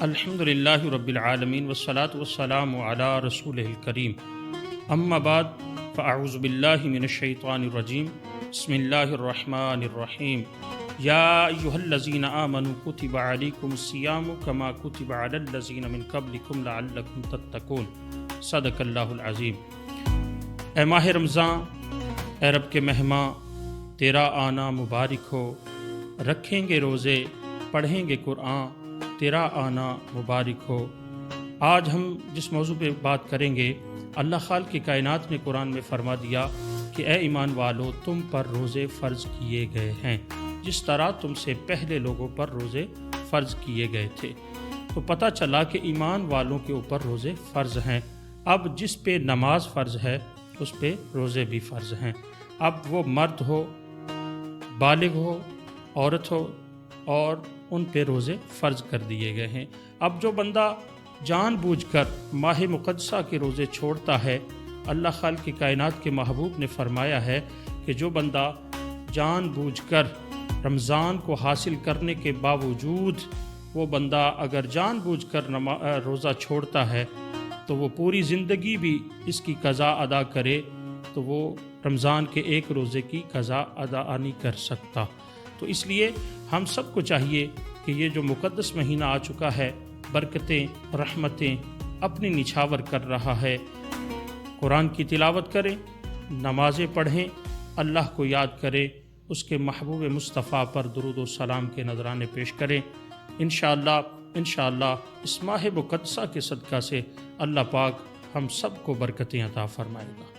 الحمدللہ رب العالمین والصلاة والسلام علی رسولہ الکریم، اما بعد فاعوذ باللہ من الشیطان الرجیم، بسم اللہ الرحمن الرحیم۔ یا ایہا الذین آمنوا کتب علیکم الصیام کما کتب علی الذین من قبلکم لعلکم تتقون۔ صدق اللہ العظیم۔ اے ماہ رمضان، اے رب کے مہمان، تیرا آنا مبارک ہو۔ رکھیں گے روزے، پڑھیں گے قرآن، تیرا آنا مبارک ہو۔ آج ہم جس موضوع پہ بات کریں گے، اللہ خالق کی کائنات نے قرآن میں فرما دیا کہ اے ایمان والو، تم پر روزے فرض کیے گئے ہیں جس طرح تم سے پہلے لوگوں پر روزے فرض کیے گئے تھے۔ تو پتہ چلا کہ ایمان والوں کے اوپر روزے فرض ہیں۔ اب جس پہ نماز فرض ہے اس پہ روزے بھی فرض ہیں۔ اب وہ مرد ہو، بالغ ہو، عورت ہو، اور ان پہ روزے فرض کر دیے گئے ہیں۔ اب جو بندہ جان بوجھ کر ماہ مقدسہ کے روزے چھوڑتا ہے، اللہ خالق کی کائنات کے محبوب نے فرمایا ہے کہ جو بندہ جان بوجھ کر رمضان کو حاصل کرنے کے باوجود وہ بندہ اگر جان بوجھ کر روزہ چھوڑتا ہے تو وہ پوری زندگی بھی اس کی قضا ادا کرے تو وہ رمضان کے ایک روزے کی قضا ادا نہیں کر سکتا۔ تو اس لیے ہم سب کو چاہیے کہ یہ جو مقدس مہینہ آ چکا ہے، برکتیں، رحمتیں اپنی نچھاور کر رہا ہے، قرآن کی تلاوت کریں، نمازیں پڑھیں، اللہ کو یاد کریں، اس کے محبوب مصطفیٰ پر درود و سلام کے نذرانے پیش کریں۔ انشاءاللہ اس ماہ مقدسہ کے صدقہ سے اللہ پاک ہم سب کو برکتیں عطا فرمائے گا۔